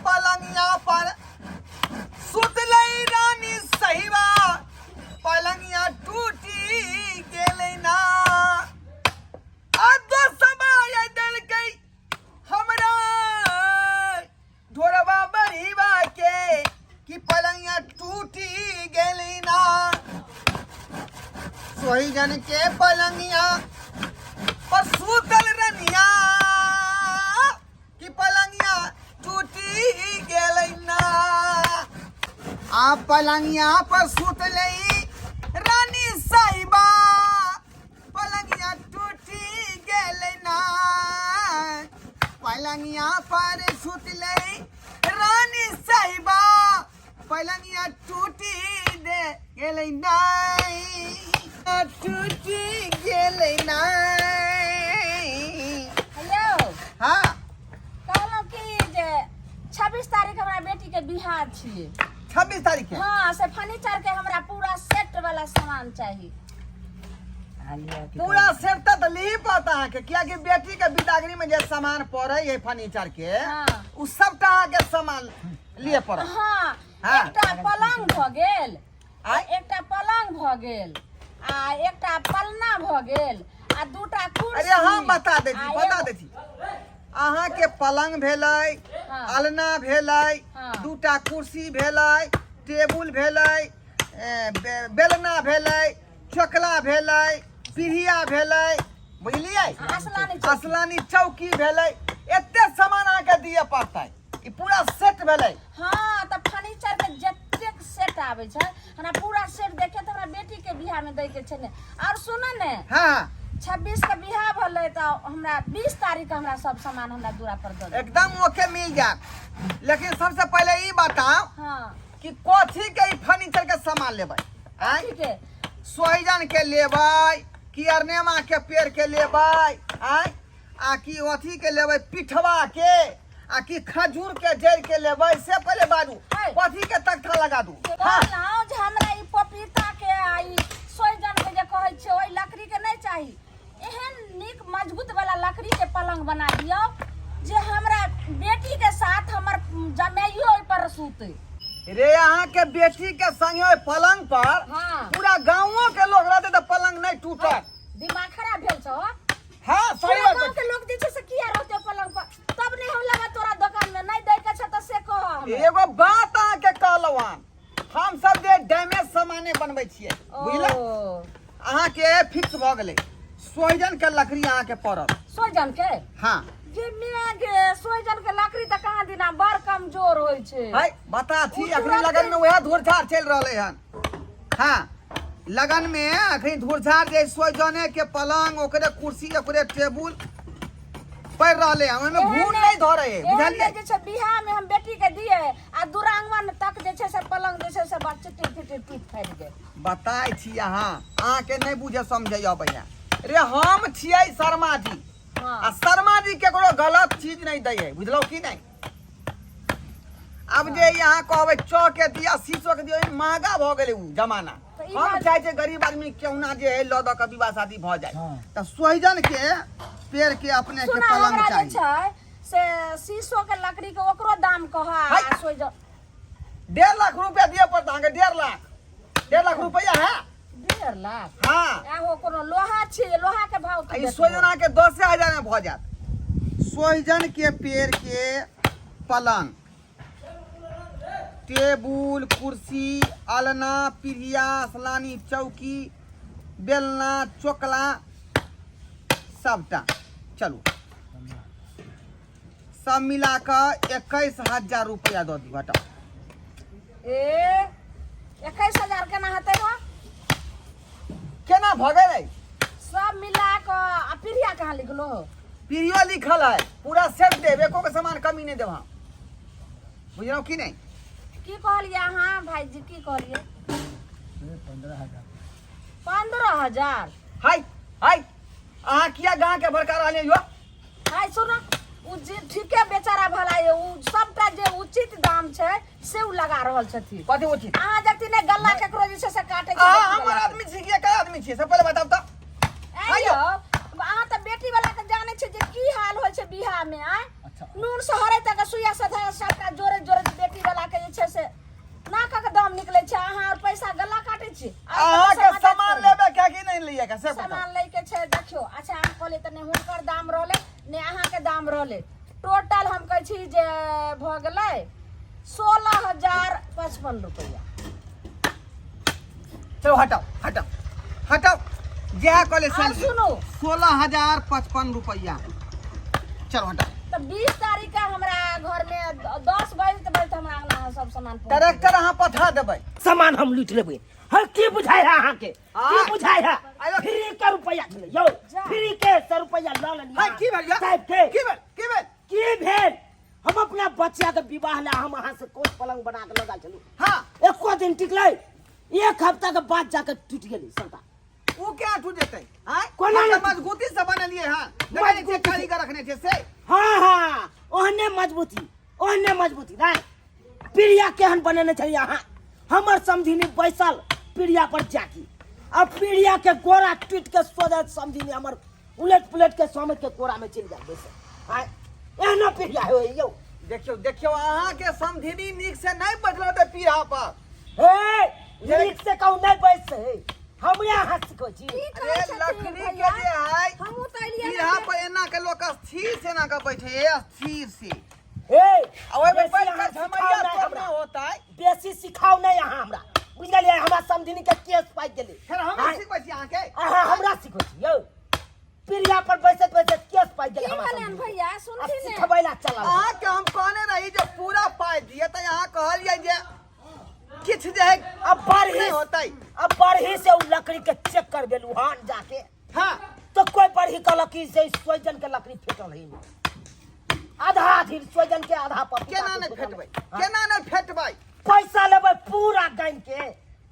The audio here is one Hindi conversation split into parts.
पलंगिया पर सुतलई रानी सहीवा पलंगिया टूटी गेलै ना आधो समय दिल गई हमरा ढोरवा बरीवा के कि पलंगिया टूटी गेलै ना सोही जन के पलंगिया पर सुतल रनिया कि पलंगिया टूटी गेलै ना आ पलंगिया पर सुतलई रानी साहिबा पलंगिया टूटी गेलै ना पलंगिया पर सुतलई रानी साहिबा पलंगिया टूटी दे गेलै ना टूटी गेलै ना हेलो हाँ कहलौं कि जे 26 तारीख हमरा बेटी के बियाह छियै 26 तारीख के हाँ से फर्नीचर के हमरा पूरा सेट वाला सामान चाहिए पूरा सेट तो ली पता है कि क्या कि बेटी के बिदागरी में जे सामान पड़े है फर्नीचर के हाँ। उ सबटा के सामान लिए पड़े हाँ हाँ। एकटा पलंग भ गेल आ आय? एकटा पलंग भ गेल आ एकटा पलना भ गेल आ दूटा कुर्सी अरे हम बता दे आ बता एगो- दे अहाँ के पलंग भेलै हाँ। अलना भेलै हाँ। दूटा कुर्सी भेलै टेबुल भेलै बेलना भेलै चकला भेलै पीढ़िया भेलै बुझलियै असलानी चौकी। असलानी चौकी भेलै एते सामान अहाँके दिए पड़तै ई पूरा सेट भेलै हाँ तो फर्नीचर के जतेक सेट आवे छै हमरा पूरा सेट देखे तो हमरा बेटी के बियाह में दै के छै ने और सुन ने हाँ 26 के बियाह भले तो हमरा 20 तारीख के हमरा सब सामान हमरा दूरा पर दे दे। एकदम ओके मिल जात लेकिन सबसे पहले ई बताओ हाँ कि कथी के ई फर्नीचर के सामान लेबै आय ठीक है सोहिजन के लेबै कि अरनेमा के पेड़ के लेबै आय आ कि अथी के लेबै पिठवा के आ कि खजूर के जड़ के लेबै से पहले बाजू है। कथी के तख्ता लगा दू हाँ कहलौं जे हमरा ई पपीता के आ ई सोइजन के जे कहै छै ओइ लकड़ी के नहीं चाही एहन नीक मजबूत वाला लकड़ी के पलंग बना दियो जे हमरा बेटी के साथ हमर जमाइयो ओइ पर सुते रे अहाँ के बेटी के संगे ओइ पलंग पर हाँ पूरा गांवों के लोग रहते तो पलंग नहीं टूटत दिमाग खराब भेल छौ हाँ सही पूरा बात गांव के लोग जे छै से किया रहते पलंग पर तब नहीं हम लगा तोरा दुकान में नहीं दै के छै त से कह हम एगो बात अहाँ के कहलौ हम सब जे डैमेज सामाने बनबै छियै बुझल अहाँ के फिक्स भ गेलै सोहिजन के लकड़ी अहाँ के पड़त सोइजन के हाँ जे मिया गे सोइजन के लकड़ी त कहाँ दिना बड़ कमजोर होय छै है बता थी उ अखनी तुरंत- लगन में वह धूरझार चल रहले हन हाँ लगन में अखनी धूरझार जे सोहिजने के पलंग ओकरे कुर्सी ओकरे टेबुल पड़ रहले हन ओमे भूल नहीं धरे है बुझलिए जे छै बियाह में हम बेटी के दिए आ दुरांगवन तक जे छै से पलंग जे छै से बड़ चिटी चिटी टूट फाट गेल बताई छी अहाँ के नहीं बुझे समझे अबैया रे हम छियै शर्मा जी आ हां शर्मा जी केकरो गलत चीज नहीं दै है बुझलो कि नहीं अब जे यहाँ कहबै चौ के दिया शीशो के दिया महंगा भ गेलै उ जमाना तो ई हम बात- चाहे छै गरीब आदमी केहुना जे है ल द के विवाह शादी भ जाए त सोहिजन के पेड़ के अपने के सुना पलंग हमरा जे चाहिए छै से शीशो के लकड़ी के ओकरो दाम कह आ है। सोइजन 1.5 लाख रुपया दिए पड़ता अहाँके 1.5 लाख रुपया है 1.5 लाख हाँ एगो कोनो लोहा छै लोहा के भाव आ की ई देखबो? सोहिजन अहाँके 10,000 में भ जात सोहिजन के पेड़ के पलंग टेबुल कुर्सी अलना पीढ़िया असलानी चौकी बेलना चोकला सबटा चलू सब मिला कर 21,000 रुपया दो दी हटाओ ए 21,000 केना हेतै हो केना भ गेलै सब मिला क आ पिरिया कहाँ लिखलो हो पीढ़ियो लिखल है पूरा सेट देब एको के सामान कमी नहीं देब हम बुझलौ कि नहीं की कहलिए अहाँ भाईजी की कहलिए 15,000 हाय हाय अहाँ किया गाँव के भड़का रहलियै यो हाय सुनो उ जे ठीके बेचारा भला ये उ सबटा जे उचित दाम छै से उ लगा रहल छथिन कथी उचित अहाँ जति ने गल्ला केकरो जे छै से काटे छै हमर आदमी छी कि का आदमी छी से पहले बताब त आइयो अहाँ त बेटी वाला के जाने छै जे की हाल होय छै बियाह में आय अच्छा नून सहरे तक सुइया सधा सबटा जोड़ गेलै 16,055 रुपया। चलो हटाओ हटाओ हटाओ जहाँ कहले और सुनो 16,055 रुपया। चलो हटाओ। तो 20 तारीख का हमरा घर में 10 बजे हमरा अंगना सब सामान पहुंच ट्रैक्टर अहाँ पठा देबै। सामान हम लूट लेबै। हर की बुझाय है अहाँ के? की आ? बुझाय है? आयो। फ्री के रुपया छलै यौ। जा। फ्री के 100 रुपया ल लेलियै। हाय की भेल साहब के की भेल की भेल? की भेल? हम अपना बच्चा के विवाह ले हम अहाँ से कोच पलंग बना के लगा चलू। हाँ एको दिन टिकलै, एक हफ्ता के बाद जाके टूट गेलै सबटा। वो क्या टूट जेतै? हां कोना कोना नहीं टूट- मजबूती से बनलिए हां। देखै छियै कारीगर रखने छै से। हाँ हाँ ओहने मजबूती नहीं। प्रिया केहन बनेने छलियै अहाँ? हमर समझिनी बैसल प्रिया पर जाकी। अब प्रिया के गोरा टूट के सोझे समझिनी हमर उलट पुलट के स्वामी के कोरा में चल जाए बैसल। हां एहना प्रिया हो यौ। देखियो देखियो अहाँ के समधिनी नीक से नहीं बजलो त पीढ़ा पर। हे नीक से कहू नहीं बैस से हमरा अहाँ सिखै छी। अरे लकड़ी के जे है हमहू तो एलियै पीढ़ा पर एना के लोग स्थिर से ना के बैठे है स्थिर से। हे ओए में बेसी बैठ अहाँ के झमैया सिखाउ नहीं तोड़ना हमरा। होता है। बेसी सिखाओ नहीं अहाँ हमरा। बुझ गेलियै हमरा समझिनी के केस पाइ गेलै। फिर हम हाय। सिखबै छी अहाँ के। अहाँ हमरा सिखै छी यौ। प्रिया पर बैसत बैसत केस पाइ गेलै की हमरा भेलै समझिनी। भैया आ सुनथिन ने सिखबै ला चलल। अहाँ के हम कहने रही जे पूरा पाइ दिए त अहाँ कहलिए जे किछ जे है अब बढ़ी नहीं होतै। अब बढ़ी से उ लकड़ी के चेक कर देलू हां जाके। हां तो कोई बढ़ी कहलक कि से सोजन के लकड़ी फेटल है। आधा आधी सोजन के आधा पर केना नहीं फेटबै केना नहीं फेटबै। पैसा लेबै पूरा गाइन के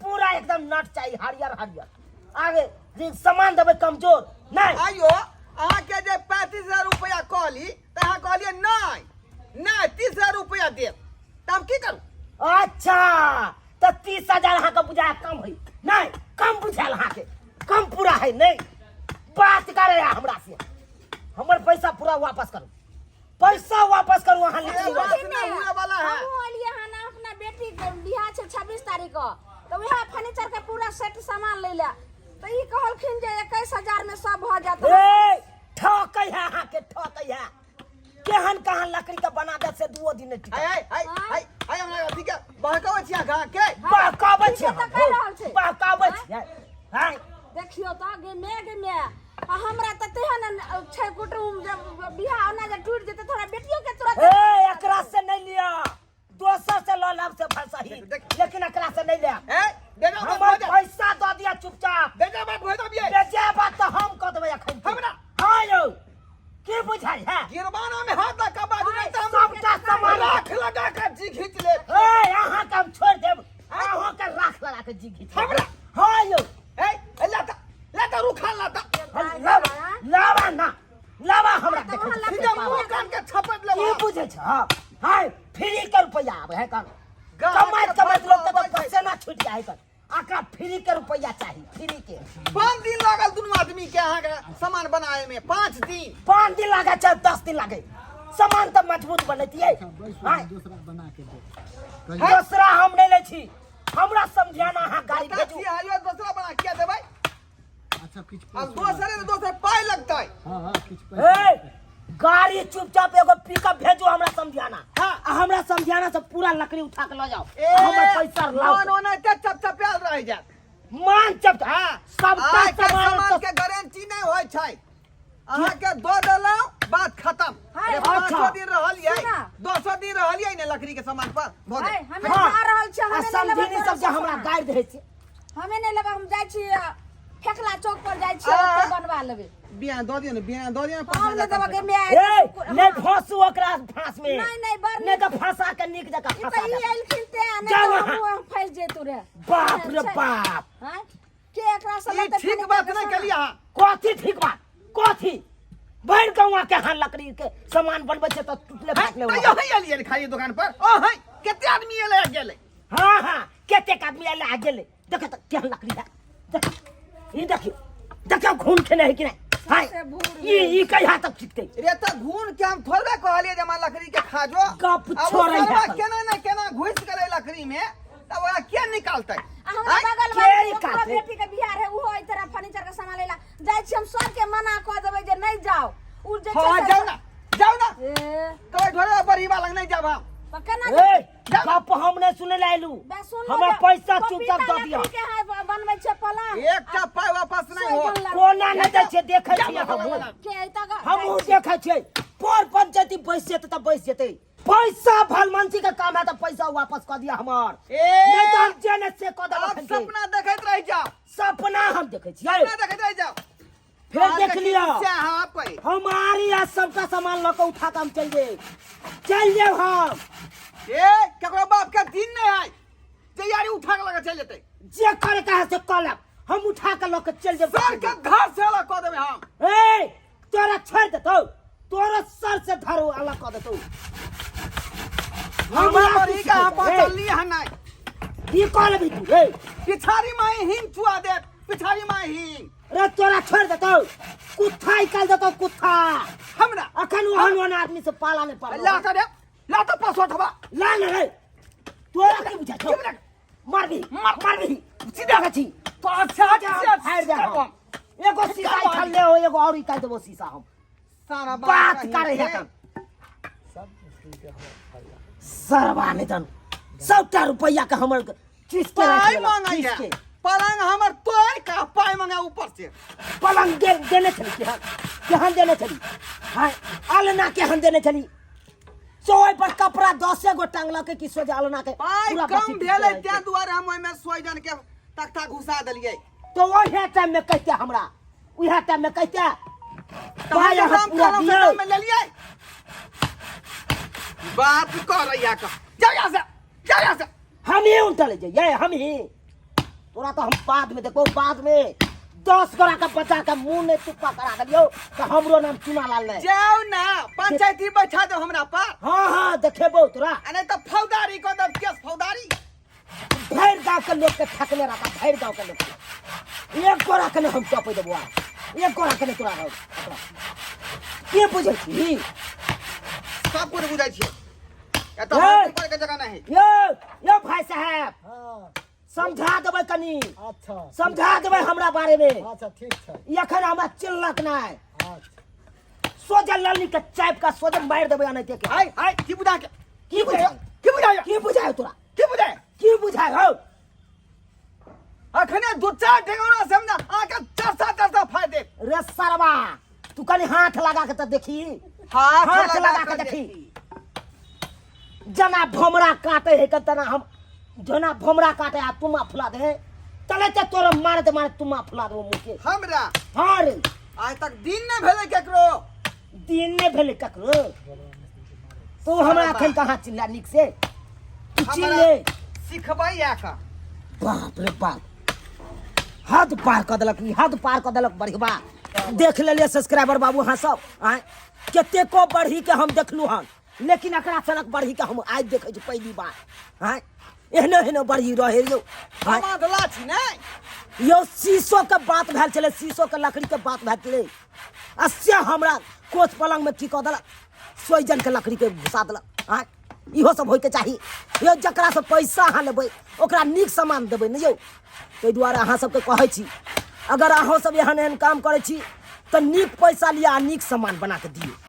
पूरा एकदम नट चाहिए हरियर हरियर। आगे जे सामान देबै कमजोर नहीं। आइयो अहाँ के जे 35,000 रुपया कहली त अहाँ कहलिए नहीं नहीं 30,000 रुपया देब त हम की करू? अच्छा तो 30,000 अहाँ के बुझाय कम है नहीं? कम बुझायल अहाँ के कम पूरा है नहीं? बात करे हमरा से हमर पैसा पूरा वापस करू। पैसा वापस करू अहाँ ये लिखी बात वाला। नहीं होने वाला है। हमहू एलियै हन अपना बेटी के बियाह छै 26 तारीख को। तो वह फर्नीचर के पूरा सेट सामान ले ले। तो ई कहलखिन जे 21,000 में सब भ जात। ए ठकै है अहाँ के ठकै है। केहन कहां लकड़ी के बना दे से 2 दिन नहीं टिकै। हाय हमरा अथी के बहकावे छी अहाँ के। बहकाबै छी ठीके तऽ कहि रहल छै। बहकाबै छी हां देखियो तो गे आ हमरा त तेहन छै कुटुम जब बियाह ओना जे टूट जेते थोड़ा बेटियों के तुरंत ए एकरा से नहीं लिया दोसर से ल लाभ से फंसाही लेकिन एकरा से नहीं लिया। बेटा हमर बात हो पैसा दऽ दिया चुपचाप। बेटा बात हो जाबिए। बेचे बात तो हम कह देबै एखन हमरा हां यौ की बुझाइ है? गिरबाना में हाथ लगा बाजू नहीं त हम सबटा सामान राख लगा के जी खींच ले। ए अहाँ के हम छोड़ देब। अहाँ के राख लगा के जी घीच हमरा हां यौ लाता रुखा लाता लावा ना लावा हमरा तऽ देखै वहाँ छी। सीधा मुंह कान के छपट ले। की बुझै छ हाय फ्री के रुपया आबै है कन कमाइत लोग के तो पैसे ना छूट जाए कर। आका फ्री के रुपया चाहिए फ्री के। 5 दिन लागल दुनू आदमी के अहाँ के सामान बनाए में 5 दिन। 5 दिन लागे चाहे 10 दिन लागे सामान तो मजबूत बनैतियै। हाय दूसरा हम नहीं ले छी हमरा समझाना अहाँ गाड़ी भेजू। आइयो दूसरा बना के देबै। अच्छा किछ अब दोसर पाई लगतै। हां किछ ए गाड़ी चुपचाप एगो पिकअप भेजो हमरा समझाना। हाँ। आ हमरा समझाना से पूरा लकड़ी उठा के ले जाओ। ए हमर पैसा लाओ। मन ओना चपचपायल रह जात। मान चप हां सबटा आज के सामान सामान तो के गारंटी नहीं होय छै। अहाँ के दो देलौ बात खत्म। हाय, अरे 500 अच्छा। दिन रहलियै सुना। 200 दिन रहलियै ने लकड़ी के सामान पर भ हाय, गेल। हमे जा रहल छी आ हमे समझिनी सब जे हमरा गाड़ि दै छै। हमे नहीं लेबे हम जाय छी फेकला चौक पर जाय छी आ। ओतय बनवा लेबे। बियाह दऽ दियौ ने बियाह दऽ दियौ ने हम ले 5,000 देबे गे टका। मैं ए नहीं फंसू ओकरा फांस में। नहीं बड़ नहीं तो फंसा के निक जगह ई फंसा त ई दे। एलखिन ते नहीं जाओ तो वहाँ। हम फैल जेतु रे। बाप रे बाप हां के एकरा से ई ठीक बात नहीं केलियै अहाँ। कथी ठीक बात कथी भर गौवा के हां लकड़ी के सामान बनबै छै तो टूटले फाटले तो हो। यही एलियै खाली दुकान पर। ओ है कते आदमी एलै गेलै। हां केतेक आदमी आले आ गेले देख त केहन लकड़ी है देख ई देखियो घून खेने है कि नहीं। हाय ई कहिया तक टिकते? रे त घून के हम थोड़बे कहलियै जे हमरा लकड़ी के खाजो। गप अब छोड़ै सरवा है। केना न केना घुस गेलै लकड़ी में तब ओकरा के निकालतै। हमरा आँय? बगल के में काटे? ओकरा बेटी के बियाह है उहो ई तरह फर्नीचर के सामान लेला जाय छी हम सब के मना क देबै जे नहीं जाओ। उ जे हाँ जाओ ना ए कहे ढोरे बरीबा लग नहीं जाब हम। तो केना ए गप हम नहीं सुने लाइलू बे सुन हमरा पैसा चुपचाप दे दिया के है बनबै छै पलंग एकटा पाई वापस नहीं हो कोना नहीं दै छै देखे छियै के तक हमहू देखे छियै पर पंचायती बैस जेतै त बैस जेतै पैसा भलमंसी के काम है तो पैसा वापस कर दिया हमार नहीं तो हम जेने से कद आप सपना देखत रह जाओ सपना हम देखे छियै सपना देखत रह जाओ फिर देख लिया हां पे हमारी आज सबका सामान लेकर उठा के हम चल जाए हम ए ककरो बाप के दिन नहीं आए तैयारी उठा के लगा चल जेतै जे करे कहे से कल हम उठा के लेकर चल सर जाए के घर से अलग कर देबे हम ए तोरा छोड़ देतो तोरा सर से धरो अलग कर देतो हमरा बड़ी का बदलली है नहीं ई कॉल भी तू ए पिछाड़ी में हिंग चुआ दे पिछाड़ी में हिंग रे तोरा छोड़ देतो कुत्ता निकाल देतो कुत्ता हमरा अखन ओहन आदमी से पाला नहीं पाला ला कर दे ला तो पासवर्ड हवा ला न रे तोरा की बुझा छौ मार भी सीधा गछि तो अच्छा फाड़ दे हम एगो शीशा खल ले हो एगो और इकाई देबो शीशा हम सारा बात करे है हम सरवा ने जन 100 रुपया के हमर चीज के पाई रख मांगई ले है पलंग हमर तोड़ का पाई मांगे ऊपर से पलंग देने चली केहन देने चली हां अलना केहन देने चली सोई पर कपड़ा 10 गो टांगला के कि सोजा अलना के पाई कम भेले त्या दुआरे हम ओइ में सोइजन के तख्ता घुसा देलिए तो ओहे टाइम में कहते हमरा उहे टाइम में कहते पाई हम पूरा दियो में ले लिए बात कर रहिया का जा यहां से हम ही उठल जाइए हम ही तोरा तो हम बाद में देखो बाद में 10 गोरा का बच्चा का मुंह ने तुप्पा करा दियो तो हमरो नाम चुना लाल ले जाओ ना पंचायती बैठा दो हमरा पर हां देखेबो तोरा अने तो फौदारी को दब केस फौदारी भैर गांव के लोग के ठकले रहता भैर गांव के लोग एक गोरा के हम चपे देबो एक गोरा के तोरा हो के बुझै छी सब कुछ बुझाई छी या तो हम ऊपर के जगह नहीं यो भाई साहब हाँ समझा देबै कनी अच्छा समझा देबै हमरा बारे में अच्छा ठीक है एखन हमरा चिल्लक नहीं अच्छा सोजा ललनी के चाप का सोजा मार देबै नहीं के हाय की बुझा के की बुझाय तोरा की बुझाय हो अखने दो चार ठेगाना समझा आके चरसा फाड़ दे रे सरवा तू कनी हाथ लगा के त देखी हाथ लगा के देखी जना भमरा काटे है त तना हम जना भमरा काटे आ तुमा फुला दे तले ते तोर मार दे तुमा फुला दे मुंह के हमरा हां रे आज तक दिन न भेले केकरो दिन ने भेले ककरो तो हमरा अखन कहां चिल्ला निक से तू चिल्ले सिखबै या का बाप रे बाप हद पार कर देलक हद पार कर देलक बढ़िया देख ले सब्सक्राइबर बाबू हाँ सब आय केते को बढ़ी के हम देखलू हन लेकिन एकरा सनक बढ़ी के हम आज देखे छी पहली बार आय एहने बढ़ी रहे यो समाधला छी नै यो शीशो के बात भेल चले शीशो के लकड़ी के बात भेल चले अस्या हमरा कोच पलंग में की क देलक सोइजन के लकड़ी के घुसा देलक आय इहो सब होय के चाहिए यो जकरा से पैसा अहाँ लेबै ओकरा नीक सामान देबै न यौ तै दुआरे अहाँ सबके कहै छी अगर अहाँ सब एहन काम करै छी तऽ नीक पैसा लिया नीक सामान बना के दियौ।